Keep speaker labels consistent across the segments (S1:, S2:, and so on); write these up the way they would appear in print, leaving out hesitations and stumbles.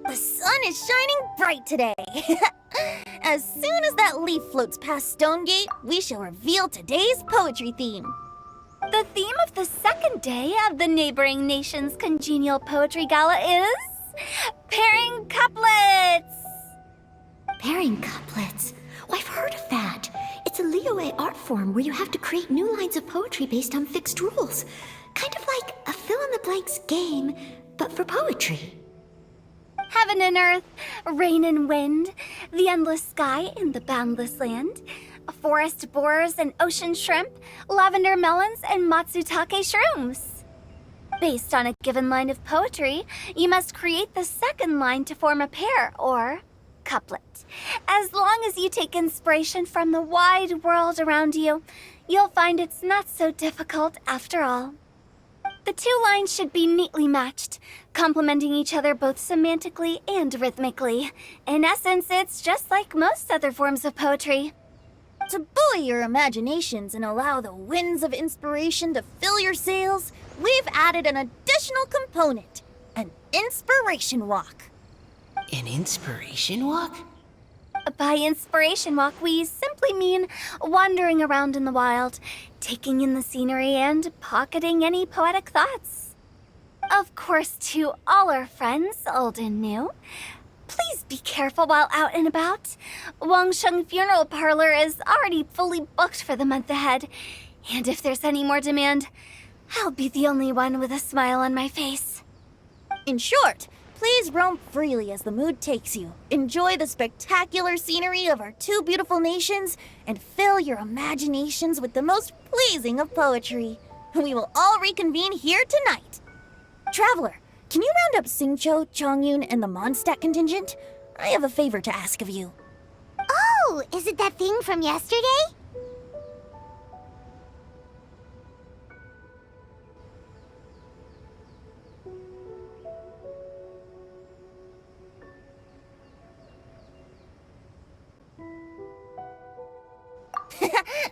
S1: The sun is shining bright today. As soon as that leaf floats past Stonegate, we shall reveal today's poetry theme.
S2: The theme of the second day of the neighboring nation's congenial poetry gala is pairing couplets.
S3: Pairing couplets? Oh, I've heard of that. It's a Liyue art form where you have to create new lines of poetry based on fixed rules. Kind of like a fill-in-the-blanks game, but for poetry.
S2: Heaven and earth, rain and wind, the endless sky and the boundless land, forest borers and ocean shrimp, lavender melons and matsutake shrooms. Based on a given line of poetry, you must create the second line to form a pair, or couplet. As long as you take inspiration from the wide world around you, you'll find it's not so difficult after all. The two lines should be neatly matched, complementing each other both semantically and rhythmically. In essence, it's just like most other forms of poetry.
S1: To buoy your imaginations and allow the winds of inspiration to fill your sails, we've added an additional component, an inspiration walk.
S4: An inspiration walk?
S2: By inspiration walk, we simply mean wandering around in the wild, taking in the scenery and pocketing any poetic thoughts. Of course, to all our friends, old and new, please be careful while out and about. Wangsheng Funeral Parlor is already fully booked for the month ahead, and if there's any more demand, I'll be the only one with a smile on my face.
S1: In short, please roam freely as the mood takes you. Enjoy the spectacular scenery of our two beautiful nations and fill your imaginations with the most pleasing of poetry. We will all reconvene here tonight. Traveler, can you round up Xingqiu, Chongyun, and the Mondstadt contingent? I have a favor to ask of you.
S5: Oh, is it that thing from yesterday?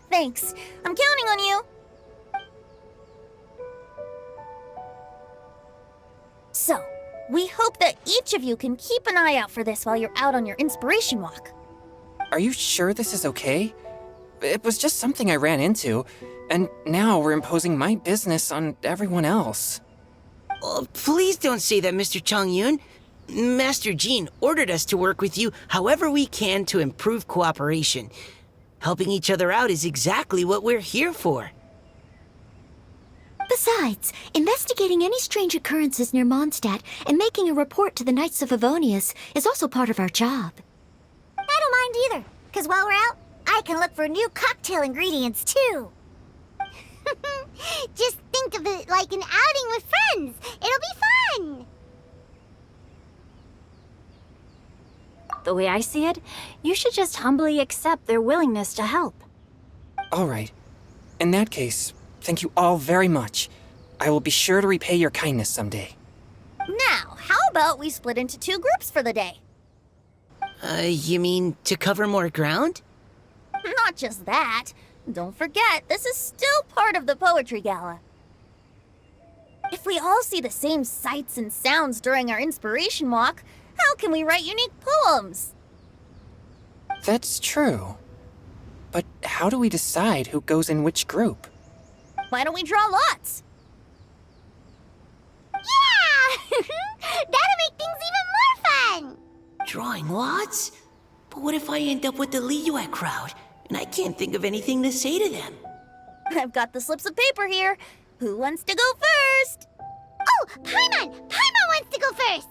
S1: Thanks. I'm counting on you. So, we hope that each of you can keep an eye out for this while you're out on your inspiration walk.
S6: Are you sure this is okay? It was just something I ran into, and now we're imposing my business on everyone else.
S4: Oh, please don't say that, Mr. Chongyun. Master Jean ordered us to work with you however we can to improve cooperation. Helping each other out is exactly what we're here for.
S3: Besides, investigating any strange occurrences near Mondstadt and making a report to the Knights of Favonius is also part of our job.
S5: I don't mind either, because while we're out, I can look for new cocktail ingredients too. Just think of it like an outing with friends. It'll be fun.
S7: The way I see it, you should just humbly accept their willingness to help.
S6: All right. In that case, thank you all very much. I will be sure to repay your kindness someday.
S1: Now, how about we split into two groups for the day?
S4: You mean to cover more ground?
S1: Not just that. Don't forget, this is still part of the Poetry Gala. If we all see the same sights and sounds during our inspiration walk, how can we write unique poems?
S6: That's true. But how do we decide who goes in which group?
S1: Why don't we draw lots?
S5: Yeah! That'll make things even more fun!
S4: Drawing lots? But what if I end up with the Liyue crowd, and I can't think of anything to say to them?
S1: I've got the slips of paper here. Who wants to go first?
S5: Oh, Paimon! Paimon wants to go first!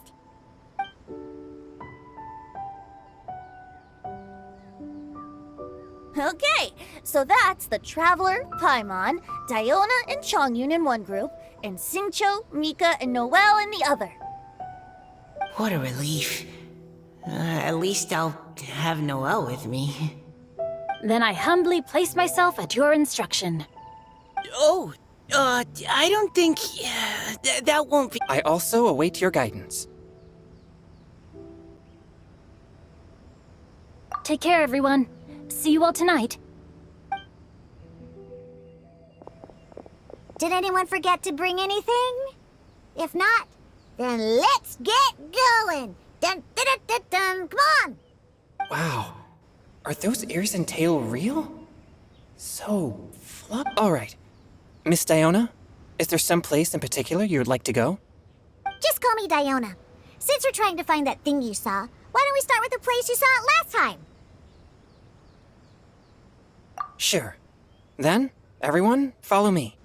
S1: Okay, so that's the Traveler, Paimon, Diona, and Chongyun in one group, and Xingqiu, Mika, and Noelle in the other.
S4: What a relief. At least I'll have Noelle with me.
S7: Then I humbly place myself at your instruction.
S4: Oh, I don't think... that won't be...
S6: I also await your guidance.
S7: Take care, everyone. See you all tonight.
S5: Did anyone forget to bring anything? If not, then let's get going! Dun, dun, dun, dun, dun. Come on!
S6: Wow. Are those ears and tail real? So, Alright. Miss Diona, is there some place in particular you would like to go?
S5: Just call me Diona. Since we're trying to find that thing you saw, why don't we start with the place you saw it last time?
S6: Sure. Then, everyone, follow me.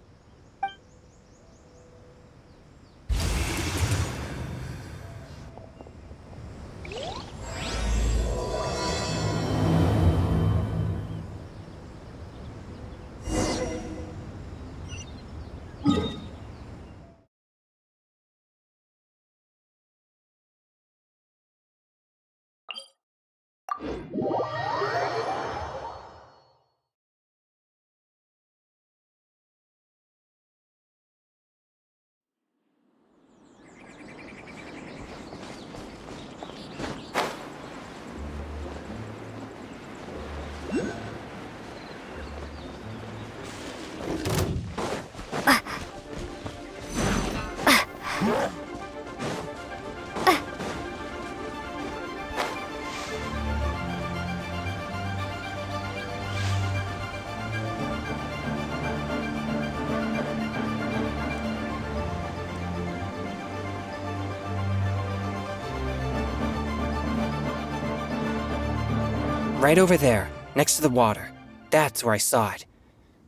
S6: Right over there, next to the water. That's where I saw it.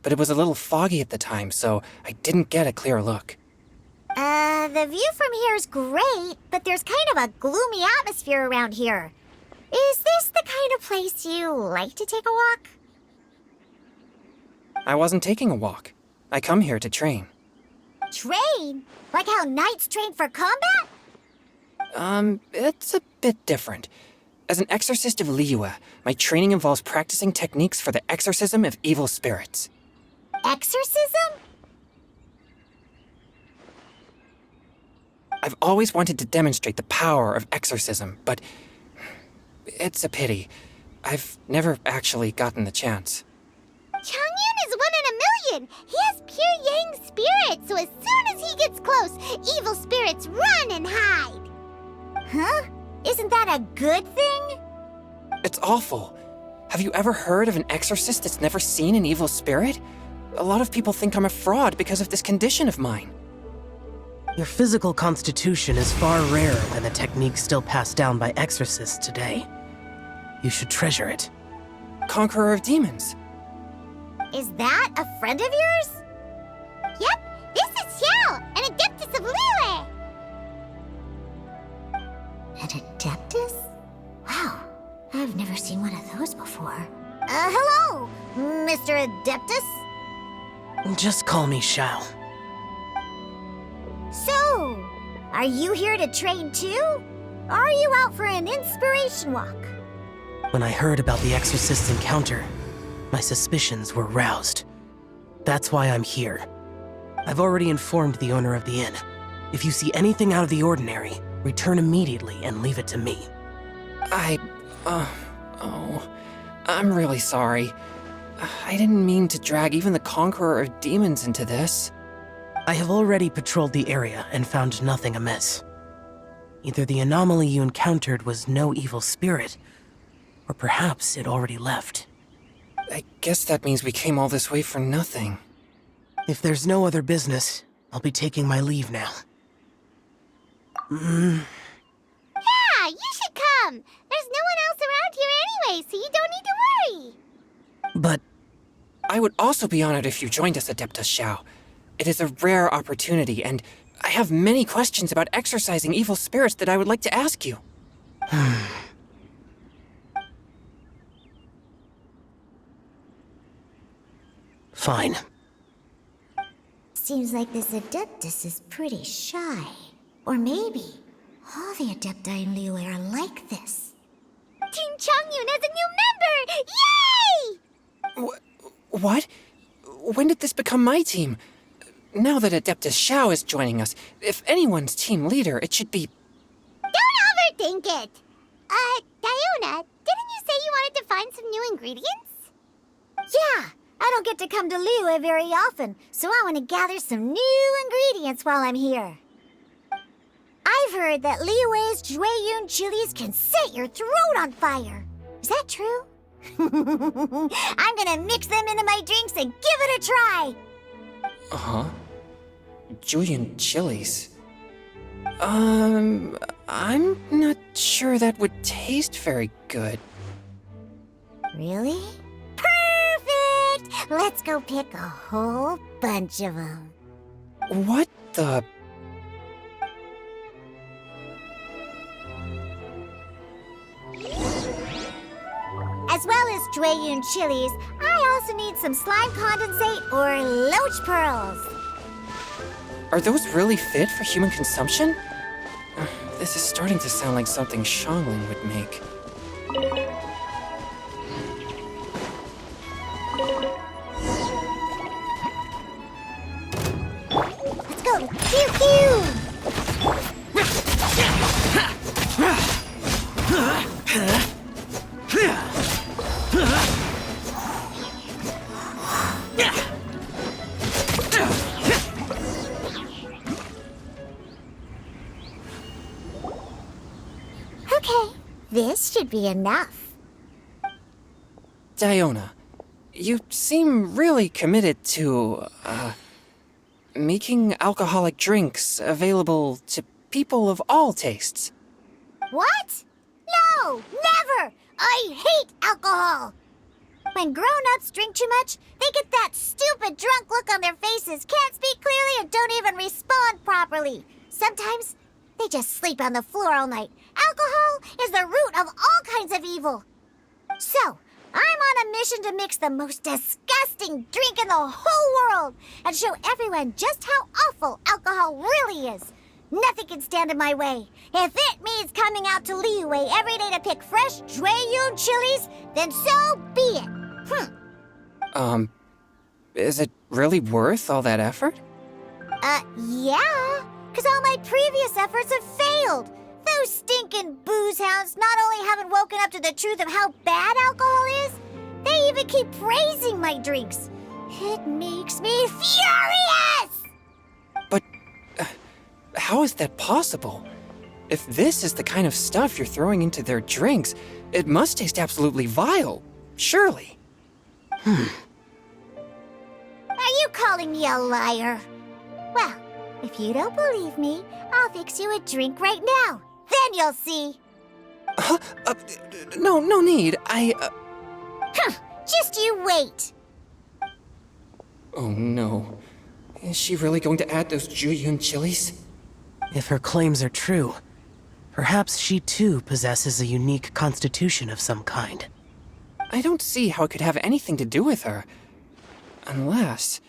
S6: But it was a little foggy at the time, so I didn't get a clear look.
S5: The view from here is great, but there's kind of a gloomy atmosphere around here. Is this the kind of place you like to take a walk?
S6: I wasn't taking a walk. I come here to train.
S5: Train? Like how knights train for combat?
S6: It's a bit different. As an exorcist of Liyue, my training involves practicing techniques for the exorcism of evil spirits.
S5: Exorcism?
S6: I've always wanted to demonstrate the power of exorcism, but it's a pity. I've never actually gotten the chance.
S5: Changyun is 1 in a million! He has pure yang spirit, so as soon as he gets close, evil spirits run and hide! Huh? Isn't that a good thing?
S6: It's awful. Have you ever heard of an exorcist that's never seen an evil spirit? A lot of people think I'm a fraud because of this condition of mine.
S8: Your physical constitution is far rarer than the techniques still passed down by exorcists today. You should treasure it.
S6: Conqueror of demons.
S5: Is that a friend of yours? Yep, this is Xiao, an adeptus of Liyue! An adeptus? Wow, I've never seen one of those before. Hello, Mr. Adeptus?
S8: Just call me Xiao.
S5: So, are you here to train too? Or are you out for an inspiration walk?
S8: When I heard about the exorcist's encounter, my suspicions were roused. That's why I'm here. I've already informed the owner of the inn. If you see anything out of the ordinary, return immediately and leave it to me.
S6: I'm really sorry. I didn't mean to drag even the Conqueror of Demons into this.
S8: I have already patrolled the area and found nothing amiss. Either the anomaly you encountered was no evil spirit, or perhaps it already left.
S6: I guess that means we came all this way for nothing.
S8: If there's no other business, I'll be taking my leave now.
S5: Yeah, you should come! There's no one else around here anyway, so you don't need to worry!
S8: But
S6: I would also be honored if you joined us, Adeptus Xiao. It is a rare opportunity, and I have many questions about exorcising evil spirits that I would like to ask you.
S8: Fine.
S5: Seems like this Adeptus is pretty shy. Or maybe all the Adepti in Liyue are like this. Team Changyun has a new member! Yay!
S6: What? When did this become my team? Now that Adeptus Xiao is joining us, if anyone's team leader, it should be...
S5: Don't overthink it! Diona, didn't you say you wanted to find some new ingredients? Yeah, I don't get to come to Liyue very often, so I want to gather some new ingredients while I'm here. I've heard that Liyue's Jueyun chilies can set your throat on fire. Is that true? I'm gonna mix them into my drinks and give it a try.
S6: Uh-huh. Julian chilies. I'm not sure that would taste very good.
S5: Really? Perfect! Let's go pick a whole bunch of them.
S6: What the...
S5: As well as Jueyun chilies, I also need some slime condensate or loach pearls.
S6: Are those really fit for human consumption? This is starting to sound like something Xiangling would make.
S5: Let's go! Pew pew! Okay, this should be enough.
S6: Diona, you seem really committed to, making alcoholic drinks available to people of all tastes.
S5: What? No, never! I hate alcohol! When grown-ups drink too much, they get that stupid drunk look on their faces, can't speak clearly, and don't even respond properly. Sometimes they just sleep on the floor all night. Alcohol is the root of all kinds of evil. So, I'm on a mission to mix the most disgusting drink in the whole world and show everyone just how awful alcohol really is. Nothing can stand in my way. If it means coming out to Liyue every day to pick fresh Jueyun chilies, then so be it.
S6: Is it really worth all that effort?
S5: Yeah, because all my previous efforts have failed. Those stinking booze hounds not only haven't woken up to the truth of how bad alcohol is, they even keep praising my drinks. It makes me furious!
S6: But how is that possible? If this is the kind of stuff you're throwing into their drinks, it must taste absolutely vile, surely.
S5: Are you calling me a liar? Well, if you don't believe me, I'll fix you a drink right now. Then you'll see.
S6: No need.
S5: Just you wait.
S6: Oh no. Is she really going to add those Jueyun chilies?
S8: If her claims are true, perhaps she too possesses a unique constitution of some kind.
S6: I don't see how it could have anything to do with her. Unless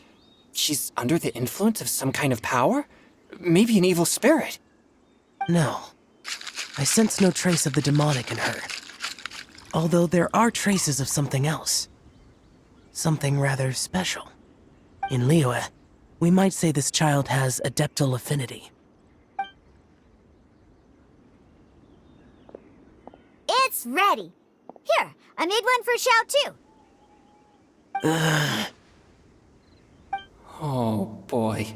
S6: she's under the influence of some kind of power? Maybe an evil spirit.
S8: No. I sense no trace of the demonic in her. Although there are traces of something else. Something rather special. In Liyue, we might say this child has adeptal affinity.
S5: It's ready. Here, I made one for Xiao too.
S6: Oh boy.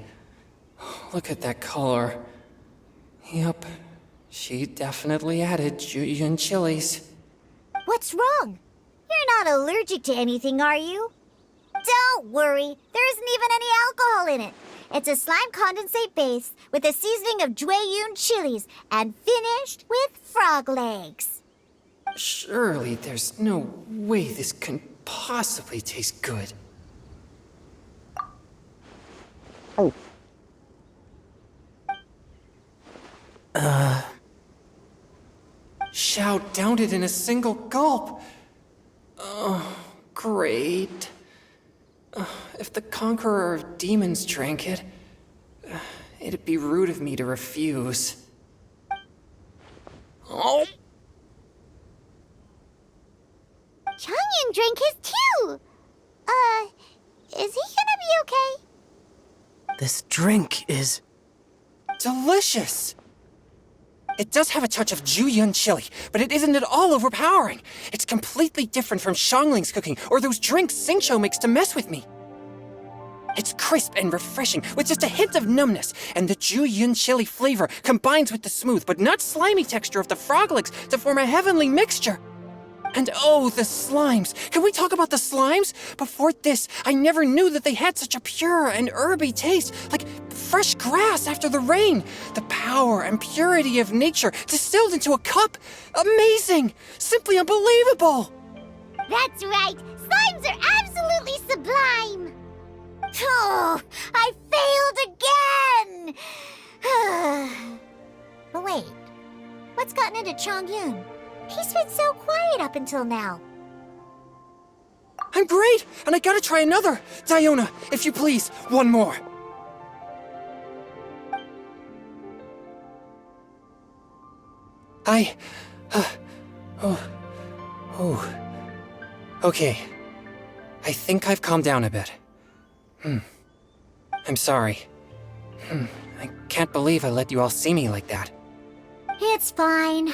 S6: Look at that color. Yep. She definitely added Jueyun chilies.
S5: What's wrong? You're not allergic to anything, are you? Don't worry, there isn't even any alcohol in it. It's a slime condensate base with a seasoning of Jueyun chilies and finished with frog legs.
S6: Surely there's no way this can possibly taste good. Xiao downed it in a single gulp. Oh, great. If the Conqueror of Demons drank it, it'd be rude of me to refuse. Oh!
S5: Changyan drank his too. Is he gonna be okay?
S8: This drink is...
S6: Delicious! It does have a touch of Jueyun chili, but it isn't at all overpowering. It's completely different from Xiangling's cooking or those drinks Xingqiu makes to mess with me. It's crisp and refreshing, with just a hint of numbness, and the Jueyun chili flavor combines with the smooth but not slimy texture of the frog legs to form a heavenly mixture. And oh, the slimes! Can we talk about the slimes? Before this, I never knew that they had such a pure and herby taste, like fresh grass after the rain. The power and purity of nature distilled into a cup. Amazing! Simply unbelievable!
S5: That's right. Slimes are absolutely sublime. Oh, I failed again! But wait, what's gotten into Chongyun? He's been so quiet up until now.
S6: I'm great, and I gotta try another. Diona, if you please, one more. Okay. I think I've calmed down a bit. I'm sorry. I can't believe I let you all see me like that.
S5: It's fine.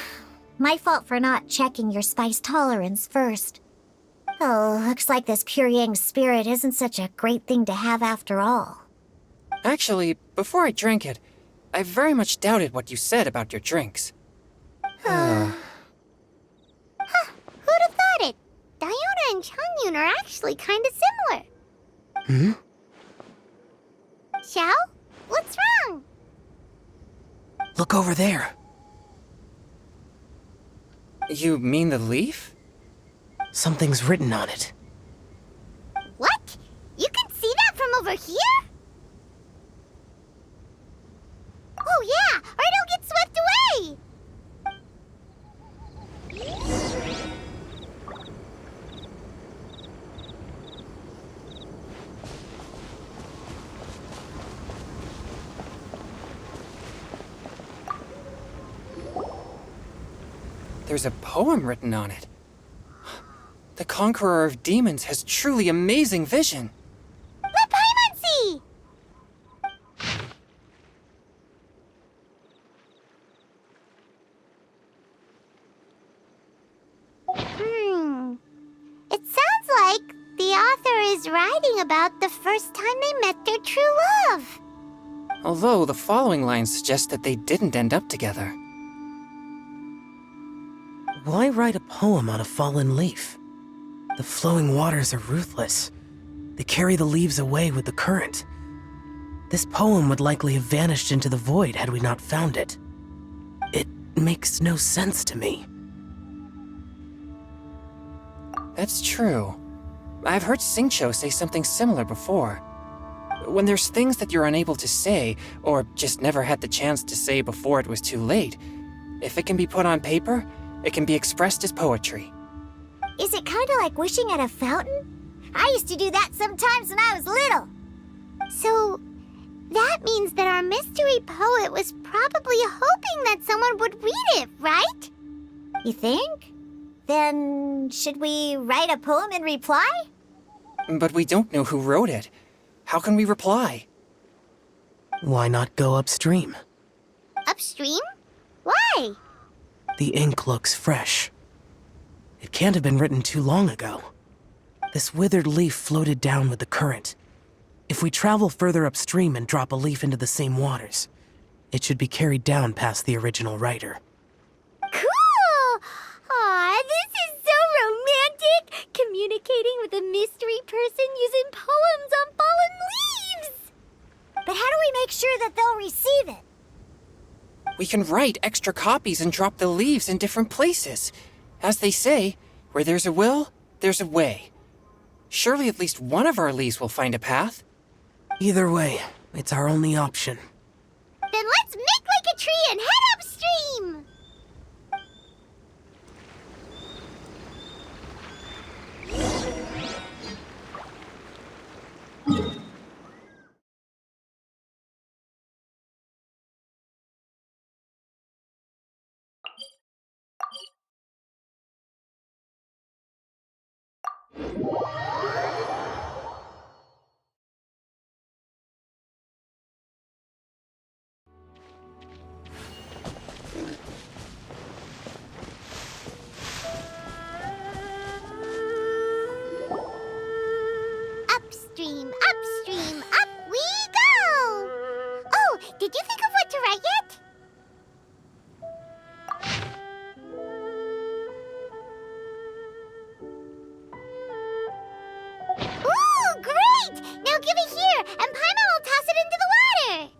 S5: My fault for not checking your spice tolerance first. Oh, looks like this pure yang spirit isn't such a great thing to have after all.
S6: Actually, before I drank it, I very much doubted what you said about your drinks.
S5: Who'd have thought it? Diona and Chongyun are actually kind of similar. Xiao? What's wrong?
S8: Look over there.
S6: You mean the leaf?
S8: Something's written on it.
S5: What? You can see that from over here? Oh yeah, or it'll get swept away!
S6: There's a poem written on it. The Conqueror of Demons has truly amazing vision.
S5: Let Paimon see! It sounds like the author is writing about the first time they met their true love.
S6: Although the following lines suggest that they didn't end up together.
S8: Why write a poem on a fallen leaf? The flowing waters are ruthless. They carry the leaves away with the current. This poem would likely have vanished into the void had we not found it. It makes no sense to me.
S6: That's true. I've heard Xingqiu say something similar before. When there's things that you're unable to say, or just never had the chance to say before it was too late, if it can be put on paper, it can be expressed as poetry.
S5: Is it kind of like wishing at a fountain? I used to do that sometimes when I was little. So, that means that our mystery poet was probably hoping that someone would read it, right? You think? Then, should we write a poem in reply?
S6: But we don't know who wrote it. How can we reply?
S8: Why not go upstream?
S5: Upstream? Why?
S8: The ink looks fresh. It can't have been written too long ago. This withered leaf floated down with the current. If we travel further upstream and drop a leaf into the same waters, it should be carried down past the original writer.
S5: Cool! Aw, this is so romantic! Communicating with a mystery person using poems on fallen leaves! But how do we make sure that they'll receive it?
S6: We can write extra copies and drop the leaves in different places. As they say, where there's a will, there's a way. Surely at least one of our leaves will find a path.
S8: Either way, it's our only option.
S5: Then let's make like a tree and head upstream! Great! Now give it here, and Paimon will toss it into the water!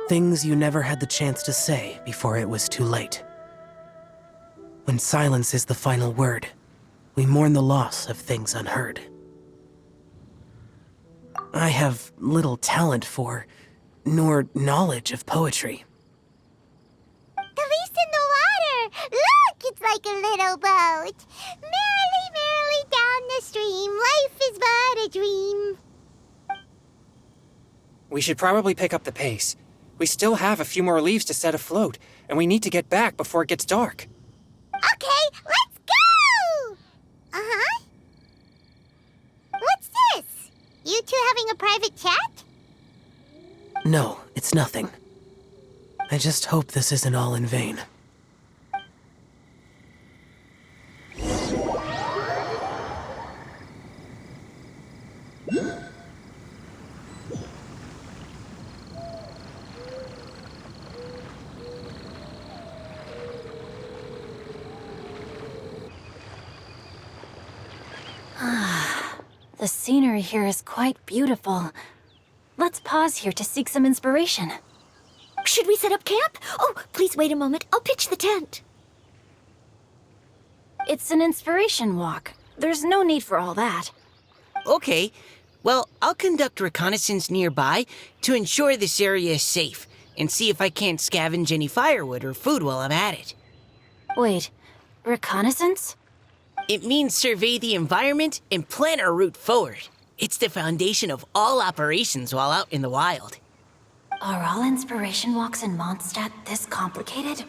S8: Things you never had the chance to say before it was too late. When silence is the final word, we mourn the loss of things unheard. I have little talent for, nor knowledge of poetry.
S5: The least in the water! Look, it's like a little boat! Merrily, merrily down the stream, life is but a dream.
S6: We should probably pick up the pace. We still have a few more leaves to set afloat, and we need to get back before it gets dark.
S5: Okay, let's go! Uh-huh. What's this? You two having a private chat?
S8: No, it's nothing. I just hope this isn't all in vain.
S7: The scenery here is quite beautiful. Let's pause here to seek some inspiration.
S3: Should we set up camp? Oh, please wait a moment. I'll pitch the tent.
S7: It's an inspiration walk. There's no need for all that.
S4: Okay, well, I'll conduct reconnaissance nearby to ensure this area is safe and see if I can't scavenge any firewood or food while I'm at it.
S7: Wait, reconnaissance?
S4: It means survey the environment and plan our route forward. It's the foundation of all operations while out in the wild.
S7: Are all inspiration walks in Mondstadt this complicated?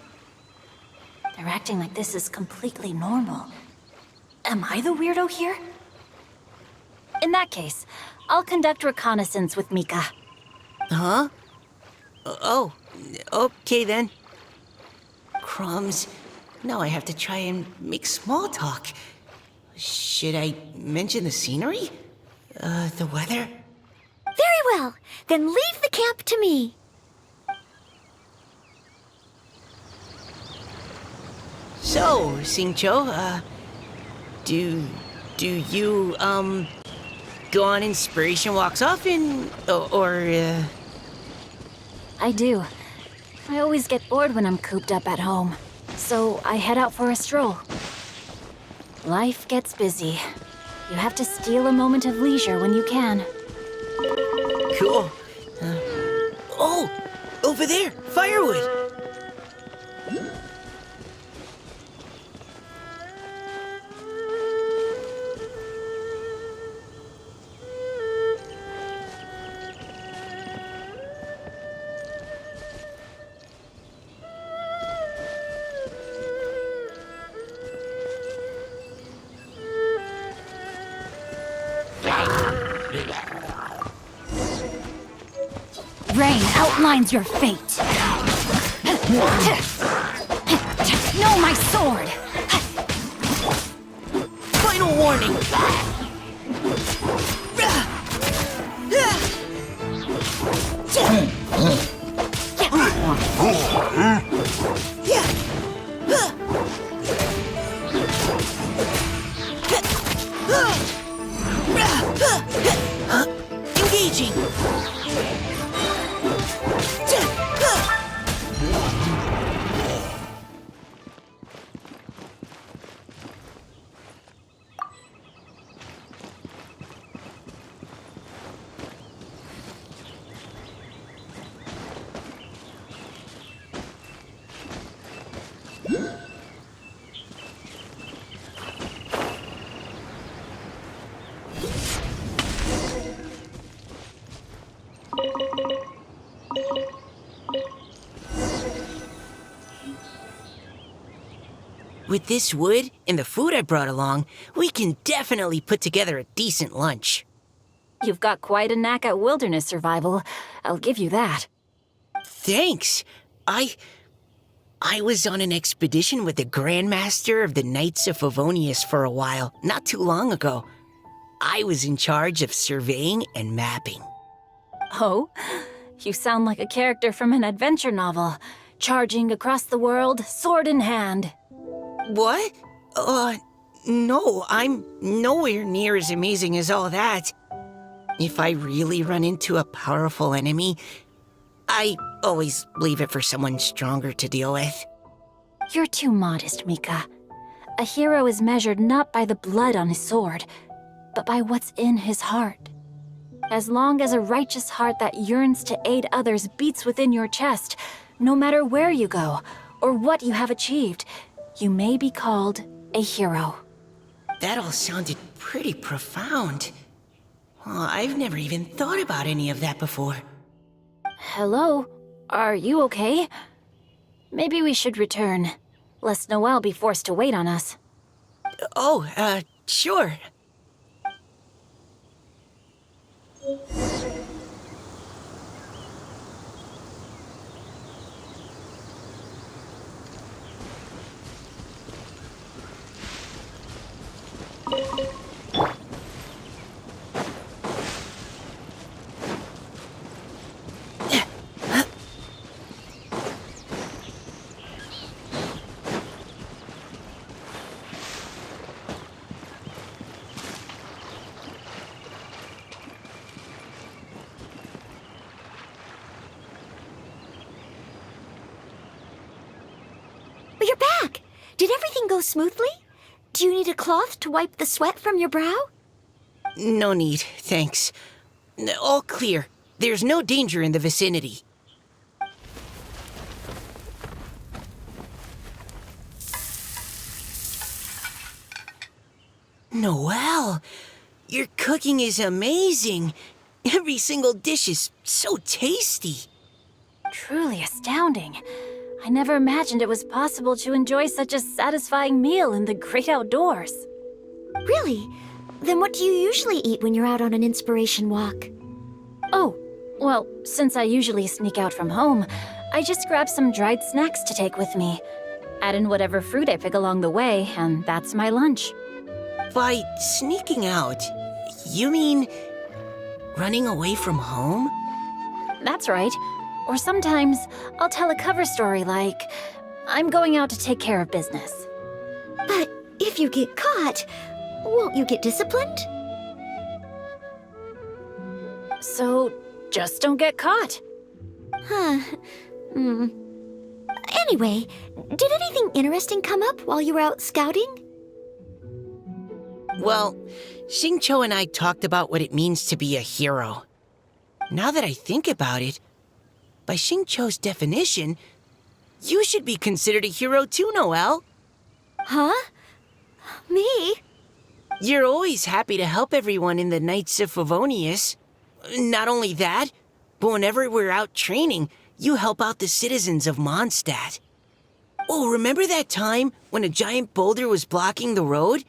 S7: They're acting like this is completely normal. Am I the weirdo here? In that case, I'll conduct reconnaissance with Mika.
S4: Huh? Oh, okay then. Crumbs. Now I have to try and make small talk. Should I mention the scenery? The weather?
S3: Very well. Then leave the camp to me.
S4: So, Singcho, do you, go on inspiration walks often?
S7: I do. I always get bored when I'm cooped up at home. So I head out for a stroll. Life gets busy. You have to steal a moment of leisure when you can.
S4: Cool. Oh! Over there! Firewood!
S7: Rain outlines your fate. No, my sword!
S4: Final warning! Engaging! With this wood and the food I brought along, we can definitely put together a decent lunch.
S7: You've got quite a knack at wilderness survival. I'll give you that.
S4: Thanks. I was on an expedition with the Grandmaster of the Knights of Favonius for a while, not too long ago. I was in charge of surveying and mapping.
S7: Oh, you sound like a character from an adventure novel, charging across the world, sword in hand.
S4: What? No, I'm nowhere near as amazing as all that. If I really run into a powerful enemy, I always leave it for someone stronger to deal with.
S7: You're too modest, Mika. A hero is measured not by the blood on his sword, but by what's in his heart. As long as a righteous heart that yearns to aid others beats within your chest, no matter where you go or what you have achieved, you may be called a hero.
S4: That all sounded pretty profound. Well, I've never even thought about any of that before.
S7: Hello? Are you okay? Maybe we should return, lest Noelle be forced to wait on us.
S4: Sure.
S3: But you're back! Did everything go smoothly? Do you need a cloth to wipe the sweat from your brow?
S4: No need, thanks. All clear. There's no danger in the vicinity. Noelle, your cooking is amazing. Every single dish is so tasty.
S7: Truly astounding. I never imagined it was possible to enjoy such a satisfying meal in the great outdoors.
S3: Really? Then what do you usually eat when you're out on an inspiration walk?
S7: Oh, well, since I usually sneak out from home, I just grab some dried snacks to take with me. Add in whatever fruit I pick along the way, and that's my lunch.
S4: By sneaking out, you mean running away from home?
S7: That's right. Or sometimes I'll tell a cover story like, I'm going out to take care of business.
S3: But if you get caught, won't you get disciplined?
S7: So just don't get caught.
S3: Anyway, did anything interesting come up while you were out scouting?
S4: Well, Xingqiu and I talked about what it means to be a hero. Now that I think about it, by Xingqiu's definition, you should be considered a hero too, Noelle.
S3: Huh? Me?
S4: You're always happy to help everyone in the Knights of Favonius. Not only that, but whenever we're out training, you help out the citizens of Mondstadt. Oh, remember that time when a giant boulder was blocking the road?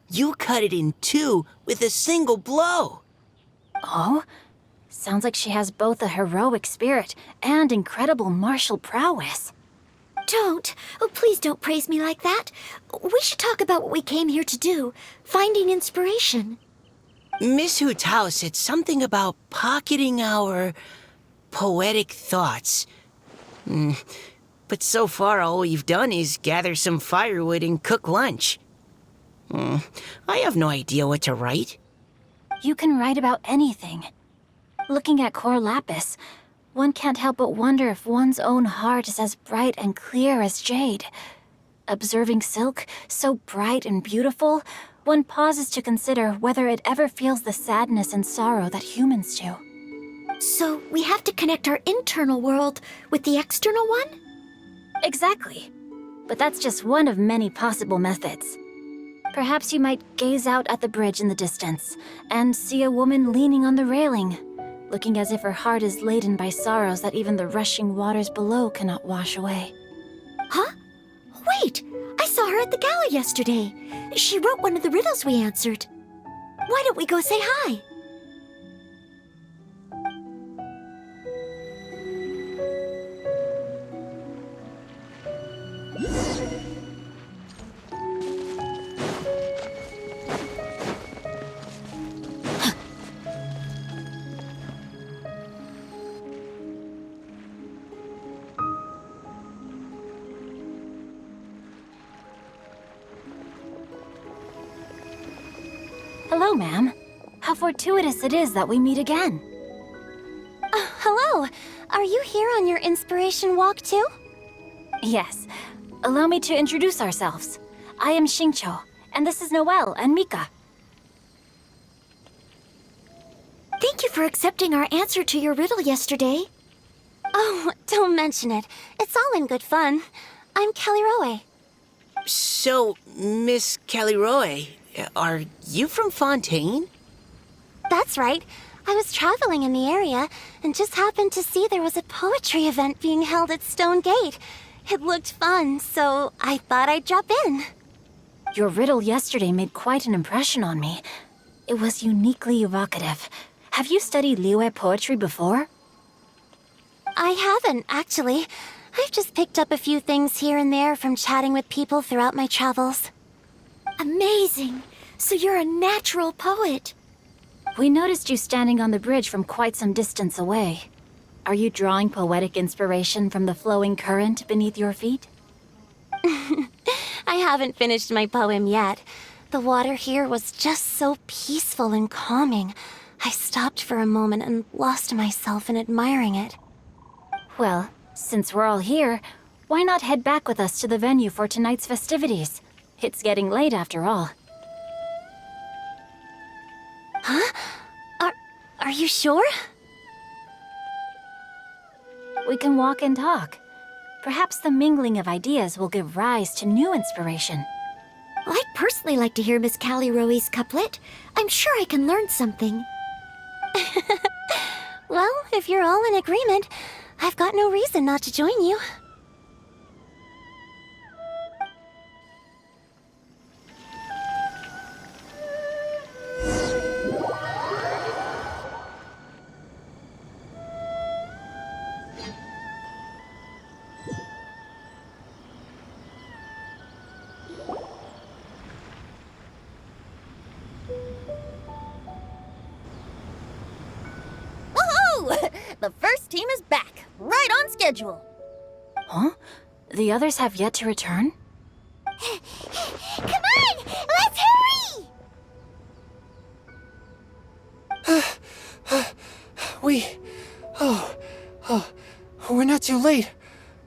S4: You cut it in two with a single blow.
S7: Oh? Sounds like she has both a heroic spirit and incredible martial prowess.
S3: Don't. Oh, please don't praise me like that. We should talk about what we came here to do, finding inspiration.
S4: Miss Hu Tao said something about pocketing our poetic thoughts. But so far all we've done is gather some firewood and cook lunch. I have no idea what to write.
S7: You can write about anything. Looking at Cor Lapis, one can't help but wonder if one's own heart is as bright and clear as jade. Observing silk, so bright and beautiful, one pauses to consider whether it ever feels the sadness and sorrow that humans do.
S3: So we have to connect our internal world with the external one?
S7: Exactly. But that's just one of many possible methods. Perhaps you might gaze out at the bridge in the distance and see a woman leaning on the railing, looking as if her heart is laden by sorrows that even the rushing waters below cannot wash away.
S3: Huh? Wait! I saw her at the gala yesterday. She wrote one of the riddles we answered. Why don't we go say hi?
S7: Hello, ma'am. How fortuitous it is that we meet again.
S2: Hello. Are you here on your inspiration walk too?
S7: Yes. Allow me to introduce ourselves. I am Xingqiu, and this is Noelle and Mika.
S3: Thank you for accepting our answer to your riddle yesterday.
S2: Oh, don't mention it. It's all in good fun. I'm Kelly Rowe.
S4: So, Miss Caliroe, are you from Fontaine?
S2: That's right. I was traveling in the area and just happened to see there was a poetry event being held at Stone Gate. It looked fun, so I thought I'd drop in.
S7: Your riddle yesterday made quite an impression on me. It was uniquely evocative. Have you studied Liyue poetry before?
S2: I haven't, actually. I've just picked up a few things here and there from chatting with people throughout my travels.
S3: Amazing! So you're a natural poet.
S7: We noticed you standing on the bridge from quite some distance away. Are you drawing poetic inspiration from the flowing current beneath your feet?
S2: I haven't finished my poem yet. The water here was just so peaceful and calming. I stopped for a moment and lost myself in admiring it.
S7: Well, since we're all here, why not head back with us to the venue for tonight's festivities? It's getting late after all.
S2: Huh? Are you sure?
S7: We can walk and talk. Perhaps the mingling of ideas will give rise to new inspiration.
S3: Well, I'd personally like to hear Miss Callie Rowe's couplet. I'm sure I can learn something.
S2: Well, if you're all in agreement, I've got no reason not to join you.
S1: Woohoo! The first team is back, right on schedule.
S7: Huh? The others have yet to return?
S5: Come on! Let's hurry!
S6: We're not too late,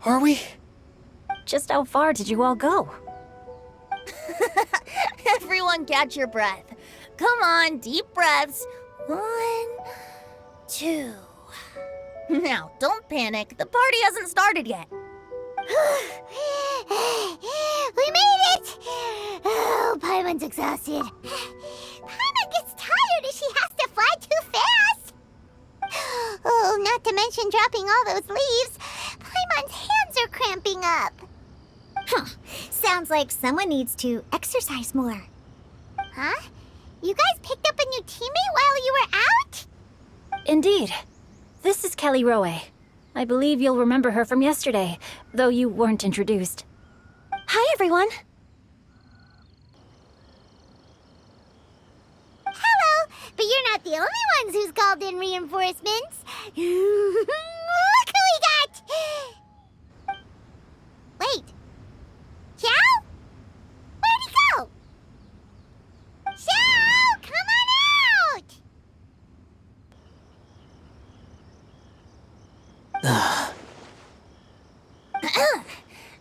S6: are we?
S7: Just how far did you all go?
S1: Everyone catch your breath. Come on, deep breaths. 1, 2. Now, don't panic. The party hasn't started yet.
S5: We made it! Oh, Paimon's exhausted. Paimon gets tired if she has to fly too fast. Oh, not to mention dropping all those leaves. Paimon's hands are cramping up. Sounds like someone needs to exercise more. Huh? You guys picked up a new teammate while you were out?
S7: Indeed. This is Kelly Rowe. I believe you'll remember her from yesterday, though you weren't introduced.
S2: Hi, everyone.
S5: Hello, but you're not the only ones who's called in reinforcements. Look who we got! Wait. Xiao? Where'd he go? Xiao, come on out!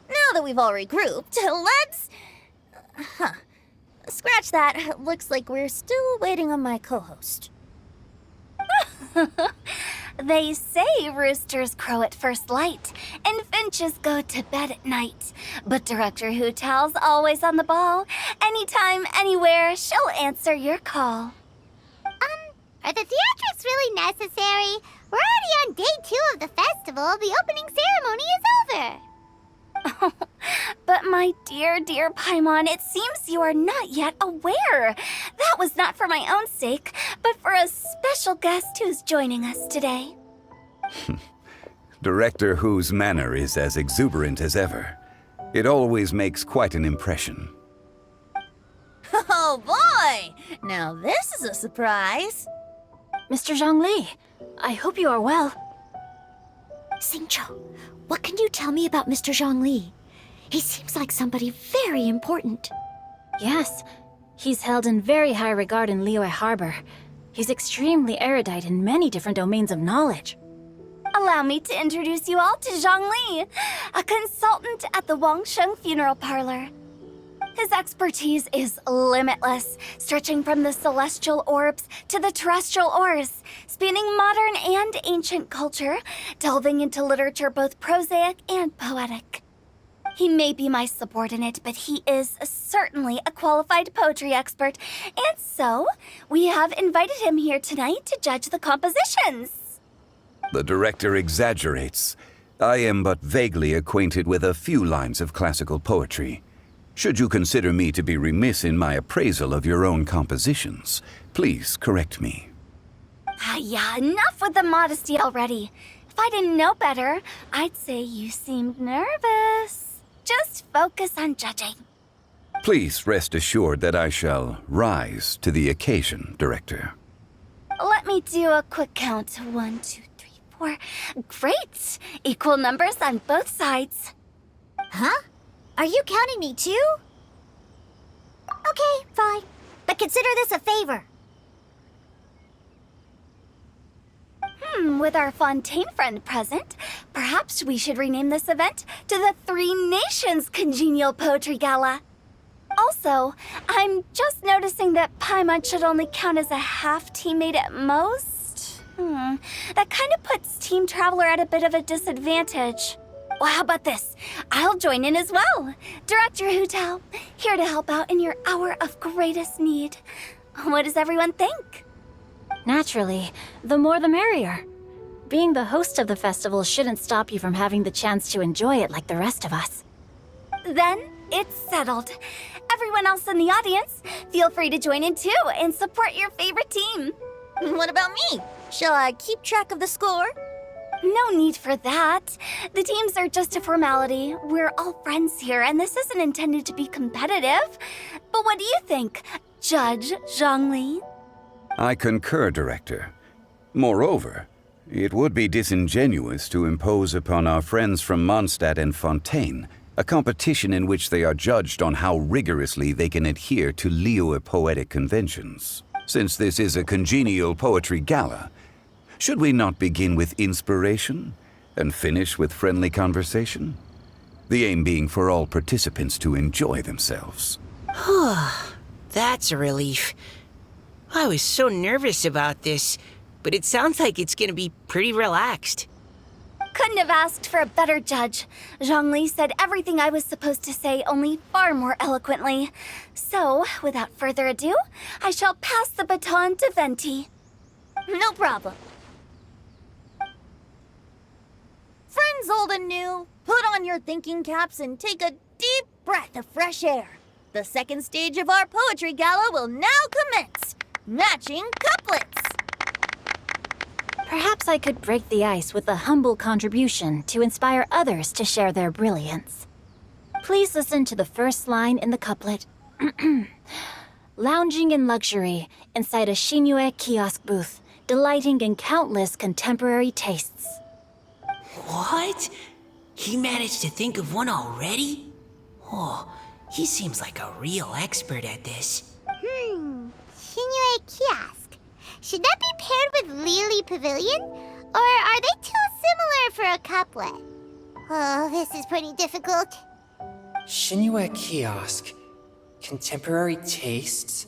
S1: Now that we've all regrouped, let's... Scratch that. Looks like we're still waiting on my co-host.
S2: They say roosters crow at first light, and finches go to bed at night. But Director Hu Tao's always on the ball. Anytime, anywhere, she'll answer your call.
S5: Are the theatrics really necessary? We're already on day 2 of the festival. The opening ceremony is over.
S2: But my dear, dear Paimon, it seems you are not yet aware. That was not for my own sake, but for a special guest who's joining us today.
S9: Director Hu's manner is as exuberant as ever. It always makes quite an impression.
S1: Oh boy! Now this is a surprise.
S7: Mr. Zhongli, I hope you are well.
S3: Xingqiu, what can you tell me about Mr. Zhongli? He seems like somebody very important.
S7: Yes, He's held in very high regard in Liyue Harbor. He's extremely erudite in many different domains of knowledge.
S2: Allow me to introduce you all to Zhongli, a consultant at the Wangsheng Funeral Parlor. His expertise is limitless, stretching from the celestial orbs to the terrestrial ores, spanning modern and ancient culture, delving into literature both prosaic and poetic. He may be my subordinate, but he is certainly a qualified poetry expert, and so we have invited him here tonight to judge the compositions.
S9: The director exaggerates. I am but vaguely acquainted with a few lines of classical poetry. Should you consider me to be remiss in my appraisal of your own compositions, please correct me.
S2: Yeah, enough with the modesty already. If I didn't know better, I'd say you seemed nervous. Just focus on judging.
S9: Please rest assured that I shall rise to the occasion, Director.
S2: Let me do a quick count. 1, 2, 3, 4. Great! Equal numbers on both sides.
S5: Huh? Are you counting me too? Okay, fine. But consider this a favor.
S2: With our Fontaine friend present, perhaps we should rename this event to the Three Nations Congenial Poetry Gala. Also, I'm just noticing that Paimon should only count as a half teammate at most. That kind of puts Team Traveler at a bit of a disadvantage. Well, how about this? I'll join in as well. Director Hu Tao, here to help out in your hour of greatest need. What does everyone think?
S7: Naturally, the more the merrier. Being the host of the festival shouldn't stop you from having the chance to enjoy it like the rest of us.
S2: Then it's settled. Everyone else in the audience, feel free to join in too and support your favorite team.
S1: What about me? Shall I keep track of the score?
S2: No need for that. The teams are just a formality. We're all friends here, and this isn't intended to be competitive. But what do you think, Judge Zhongli?
S9: I concur, Director. Moreover, it would be disingenuous to impose upon our friends from Mondstadt and Fontaine a competition in which they are judged on how rigorously they can adhere to Liyue poetic conventions. Since this is a congenial poetry gala, should we not begin with inspiration and finish with friendly conversation? The aim being for all participants to enjoy themselves.
S4: That's a relief. I was so nervous about this, but it sounds like it's gonna be pretty relaxed.
S2: Couldn't have asked for a better judge. Zhongli said everything I was supposed to say, only far more eloquently. So, without further ado, I shall pass the baton to Venti.
S1: No problem. Friends old and new, put on your thinking caps and take a deep breath of fresh air. The second stage of our poetry gala will now commence. Matching couplets.
S7: Perhaps I could break the ice with a humble contribution to inspire others to share their brilliance. Please listen to the first line in the couplet. Lounging in luxury inside a Shinue kiosk booth, delighting in countless contemporary tastes.
S4: What? He managed to think of one already? Oh, he seems like a real expert at this.
S5: Shinue Kiosk. Should that be paired with Lily Pavilion? Or are they too similar for a couplet? Oh, this is pretty difficult.
S6: Shinue Kiosk. Contemporary tastes?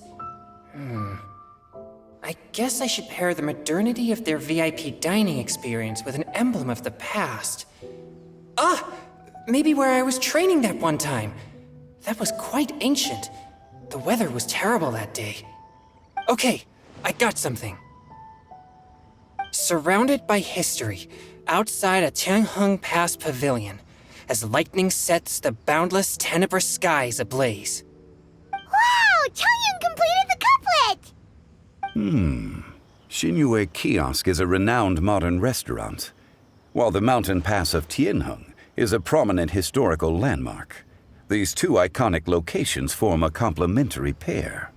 S6: I guess I should pair the modernity of their VIP dining experience with an emblem of the past. Ah! Maybe where I was training that one time. That was quite ancient. The weather was terrible that day. Okay, I got something. Surrounded by history, outside a Tianheng Pass pavilion, as lightning sets the boundless tenebrous skies ablaze.
S5: Wow! Changyun completed the couplet!
S9: Shinue Kiosk is a renowned modern restaurant, while the mountain pass of Tianheng is a prominent historical landmark. These two iconic locations form a complementary pair.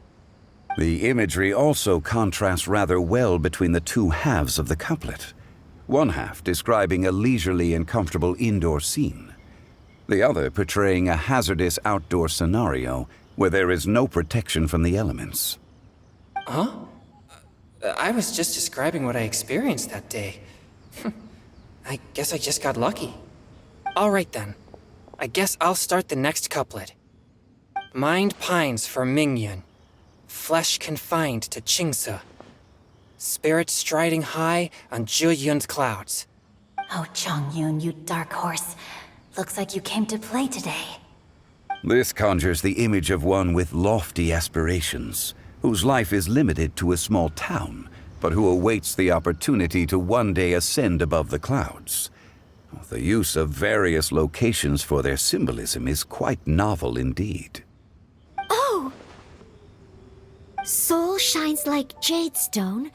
S9: The imagery also contrasts rather well between the two halves of the couplet, one half describing a leisurely and comfortable indoor scene, the other portraying a hazardous outdoor scenario where there is no protection from the elements.
S6: Huh? I was just describing what I experienced that day. I guess I just got lucky. All right then. I guess I'll start the next couplet. Mind pines for Mingyun, flesh confined to Qingse, spirit striding high on Zheyun's clouds.
S7: Oh, Chongyun, you dark horse. Looks like you came to play today.
S9: This conjures the image of one with lofty aspirations, whose life is limited to a small town, but who awaits the opportunity to one day ascend above the clouds. The use of various locations for their symbolism is quite novel indeed.
S3: Oh! Soul shines like jadestone,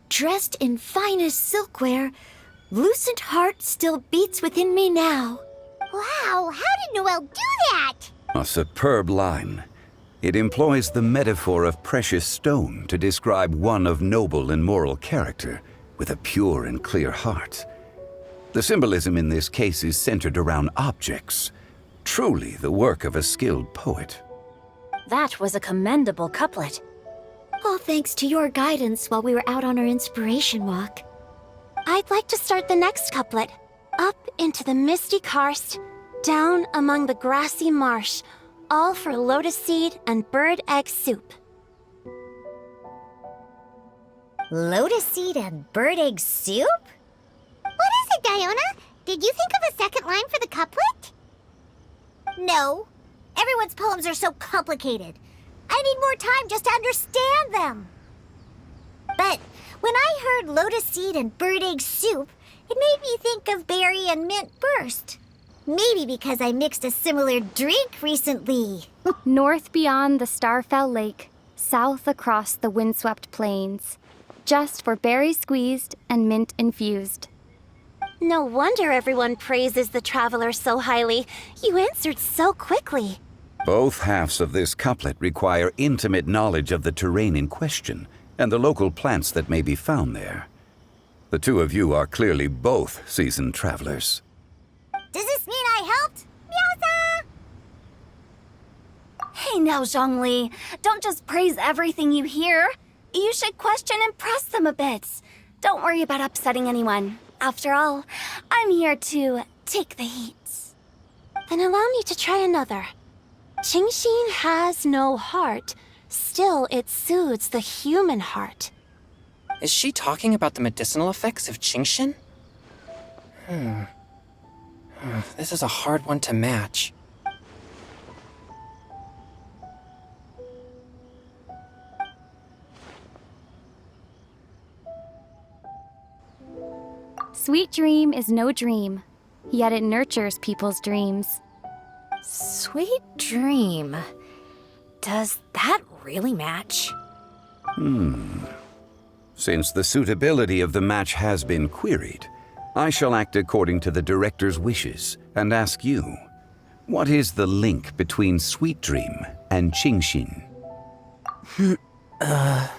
S3: dressed in finest silkware. Lucent heart still beats within me now.
S5: Wow, how did Noelle do that?
S9: A superb line. It employs the metaphor of precious stone to describe one of noble and moral character, with a pure and clear heart. The symbolism in this case is centered around objects, truly the work of a skilled poet.
S7: That was a commendable couplet.
S3: All thanks to your guidance while we were out on our inspiration walk.
S2: I'd like to start the next couplet. Up into the misty karst, down among the grassy marsh, all for lotus seed and bird egg soup.
S5: Lotus seed and bird egg soup? What is it, Diona? Did you think of a second line for the couplet? No. Everyone's poems are so complicated. I need more time just to understand them. But when I heard lotus seed and bird egg soup, it made me think of berry and mint burst. Maybe because I mixed a similar drink recently.
S2: North beyond the Starfell Lake, south across the windswept plains. Just for berry squeezed and mint infused. No wonder everyone praises the traveler so highly. You answered so quickly.
S9: Both halves of this couplet require intimate knowledge of the terrain in question and the local plants that may be found there. The two of you are clearly both seasoned travelers.
S5: Does this mean I helped? Meowza!
S2: Hey now, Zhongli. Don't just praise everything you hear. You should question and press them a bit. Don't worry about upsetting anyone. After all, I'm here to take the heat. Then allow me to try another. Qingxin has no heart. Still, it soothes the human heart.
S6: Is she talking about the medicinal effects of Qingxin? This is a hard one to match.
S2: Sweet dream is no dream, yet it nurtures people's dreams.
S10: Sweet dream. Does that really match?
S9: Since the suitability of the match has been queried, I shall act according to the director's wishes and ask you, what is the link between Sweet Dream and Qingxin?
S5: Oh,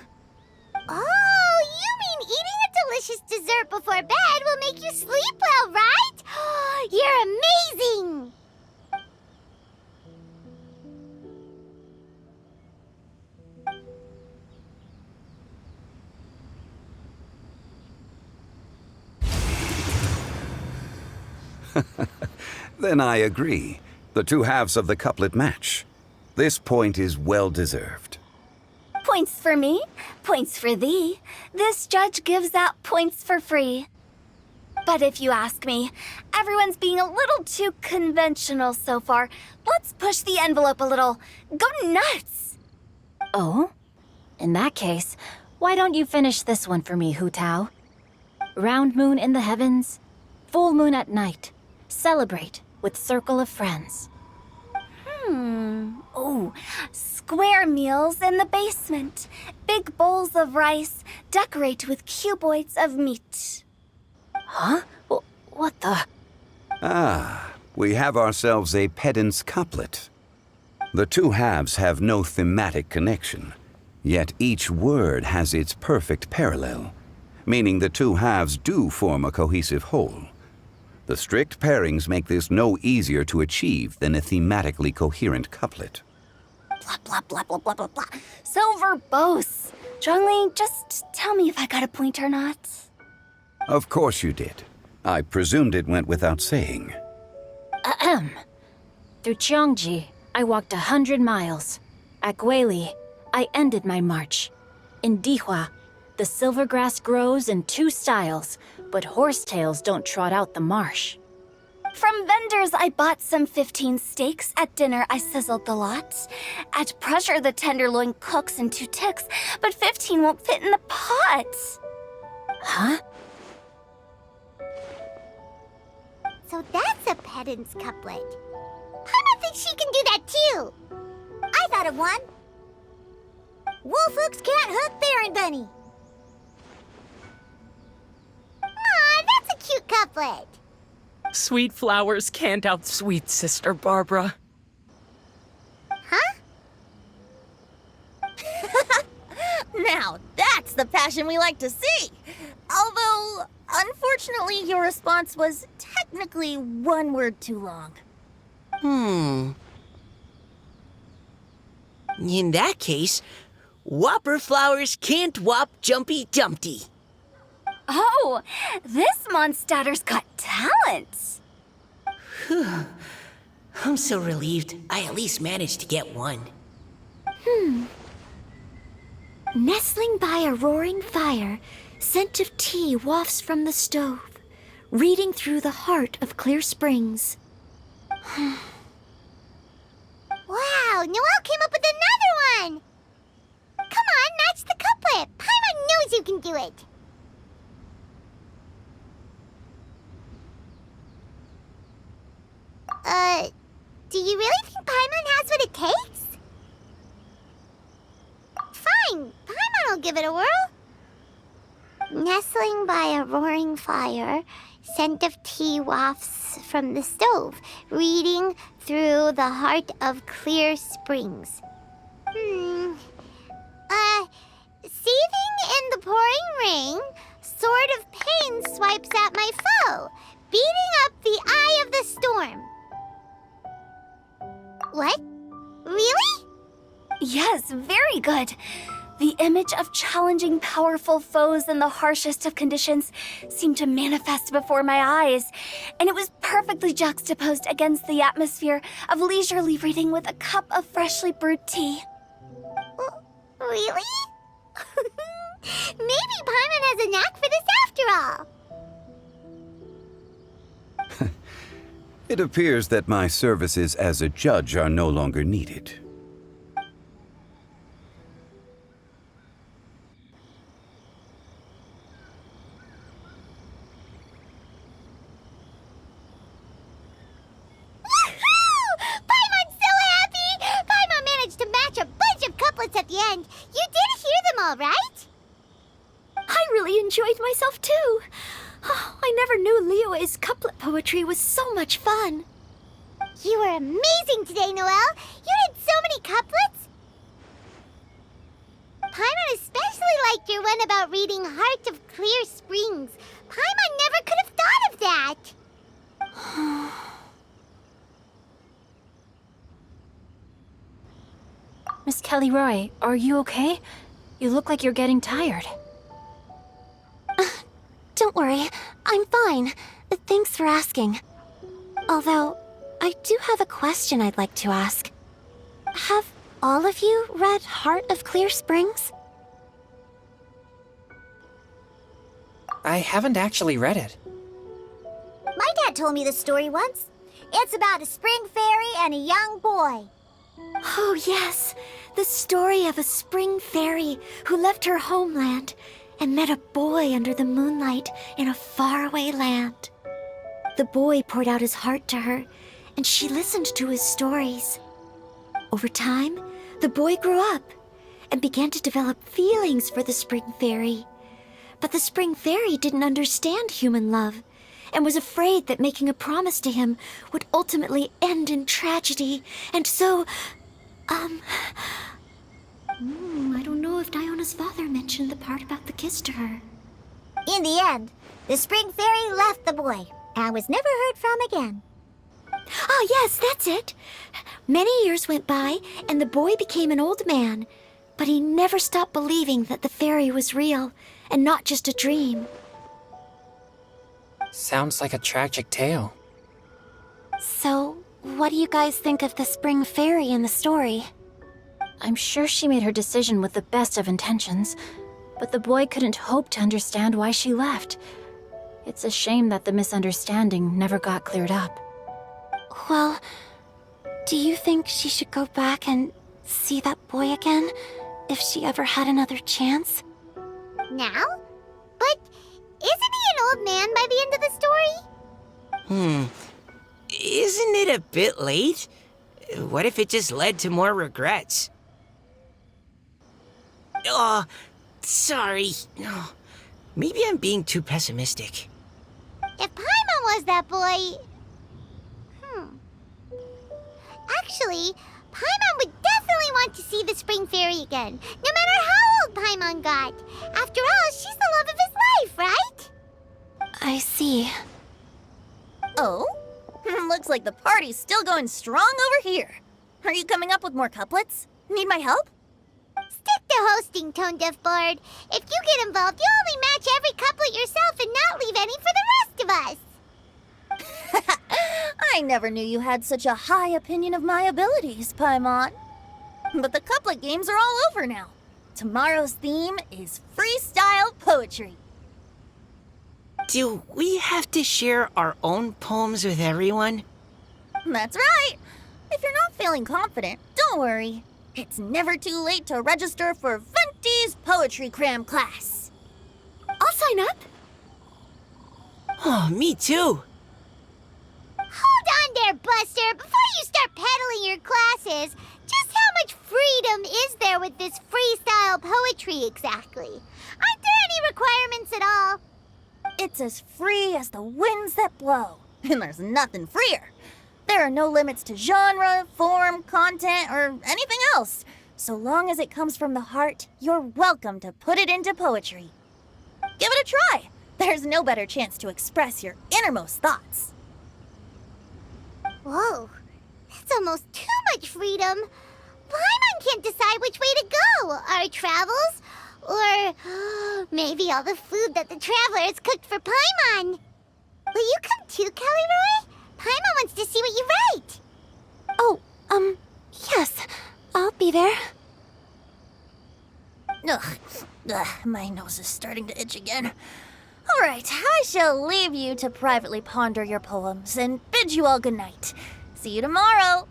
S5: you mean eating a delicious dessert before bed will make you sleep well, right? You're amazing!
S9: Then I agree. The two halves of the couplet match. This point is well deserved.
S2: Points for me, points for thee. This judge gives out points for free. But if you ask me, everyone's being a little too conventional so far. Let's push the envelope a little. Go nuts!
S7: Oh? In that case, why don't you finish this one for me, Hu Tao? Round moon in the heavens, full moon at night. Celebrate with circle of friends.
S2: Oh, square meals in the basement. Big bowls of rice, decorate with cuboids of meat.
S7: Huh? What the?
S9: Ah, we have ourselves a pedant's couplet. The two halves have no thematic connection, yet each word has its perfect parallel, meaning the two halves do form a cohesive whole. The strict pairings make this no easier to achieve than a thematically coherent couplet.
S2: Blah, blah, blah, blah, blah, blah, blah. So verbose. Zhongli, just tell me if I got a point or not.
S9: Of course you did. I presumed it went without saying.
S7: Ahem. Through Cheongji, I walked 100 miles. At Guili, I ended my march. In Dihua, the silver grass grows in 2 styles, but horsetails don't trot out the marsh.
S2: From vendors, I bought some 15 steaks. At dinner, I sizzled the lot. At pressure, the tenderloin cooks in 2 ticks, but 15 won't fit in the pot.
S7: Huh?
S5: So that's a pedant's couplet. Paimon thinks she can do that too. I thought of one. Wolf hooks can't hook Baron Bunny. Aw, that's a cute couplet.
S11: Sweet flowers can't outsweet Sister Barbara.
S5: Huh?
S1: Now, that's the passion we like to see. Although, unfortunately, your response was technically 1 word too long.
S4: In that case, Whopper flowers can't whop Jumpy Dumpty.
S2: Oh, this Mondstadter's got talent.
S4: I'm so relieved I at least managed to get 1.
S3: Nestling by a roaring fire, scent of tea wafts from the stove, reading through the heart of clear springs.
S5: Wow, Noelle came up with another one. Come on, match the couplet. Paimon knows you can do it. Do you really think Paimon has what it takes? Fine, Paimon will give it a whirl. Nestling by a roaring fire, scent of tea wafts from the stove, reading through the heart of clear springs. Seething in the pouring rain, sword of pain swipes at my foe, beating up the eye of the storm. What? Really?
S2: Yes, very good. The image of challenging powerful foes in the harshest of conditions seemed to manifest before my eyes, and it was perfectly juxtaposed against the atmosphere of leisurely reading with a cup of freshly brewed tea.
S5: Really? Maybe Paimon has a knack for this after all.
S9: It appears that my services as a judge are no longer needed.
S5: At the end. You did hear them all, right?
S3: I really enjoyed myself too. Oh, I never knew Liyue's couplet poetry was so much fun.
S5: You were amazing today, Noelle. You did so many couplets. Paimon especially liked your one about reading Heart of Clear Springs. Paimon never could have thought of that.
S7: Miss Kelly Roy, are you okay? You look like you're getting tired.
S3: Don't worry, I'm fine. Thanks for asking. Although, I do have a question I'd like to ask. Have all of you read Heart of Clear Springs?
S6: I haven't actually read it.
S5: My dad told me this story once. It's about a spring fairy and a young boy.
S3: Oh, yes. The story of a spring fairy who left her homeland and met a boy under the moonlight in a faraway land. The boy poured out his heart to her, and she listened to his stories. Over time, the boy grew up and began to develop feelings for the spring fairy. But the spring fairy didn't understand human love and was afraid that making a promise to him would ultimately end in tragedy. And so, I don't know if Diona's father mentioned the part about the kiss to her.
S5: In the end, the spring fairy left the boy and was never heard from again.
S3: Oh, yes, that's it. Many years went by, and the boy became an old man, but he never stopped believing that the fairy was real and not just a dream.
S6: Sounds like a tragic tale.
S2: So, what do you guys think of the spring fairy in the story?
S7: I'm sure she made her decision with the best of intentions, but the boy couldn't hope to understand why she left. It's a shame that the misunderstanding never got cleared up.
S2: Well, do you think she should go back and see that boy again if she ever had another chance?
S5: Now? But isn't he an old man by the end of the story?
S4: Isn't it a bit late? What if it just led to more regrets? Oh, sorry. Oh, maybe I'm being too pessimistic.
S5: If Paimon was that boy... Actually, Paimon would definitely want to see the spring fairy again, no matter how old Paimon got. After all, she's the love of his life, right?
S2: I see.
S1: Oh? Looks like the party's still going strong over here. Are you coming up with more couplets? Need my help?
S5: Stick to hosting, Tone Deaf Bard. If you get involved, you'll only match every couplet yourself and not leave any for the rest of us.
S1: I never knew you had such a high opinion of my abilities, Paimon. But the couplet games are all over now. Tomorrow's theme is freestyle poetry.
S4: Do we have to share our own poems with everyone?
S1: That's right. If you're not feeling confident, don't worry. It's never too late to register for Venti's Poetry Cram class.
S3: I'll sign up.
S4: Oh, me too.
S5: Hold on there, Buster. Before you start peddling your classes, just how much freedom is there with this freestyle poetry exactly? Aren't there any requirements at all?
S1: It's as free as the winds that blow, and there's nothing freer. There are no limits to genre, form, content, or anything else. So long as it comes from the heart, you're welcome to put it into poetry. Give it a try. There's no better chance to express your innermost thoughts.
S5: Whoa, that's almost too much freedom. Paimon can't decide which way to go. Our travels, or maybe all the food that the travelers cooked for Paimon. Will you come too, Kelly Roy? Paimon wants to see what you write.
S2: Oh, yes. I'll be there.
S1: Ugh, my nose is starting to itch again. All right, I shall leave you to privately ponder your poems and bid you all good night. See you tomorrow.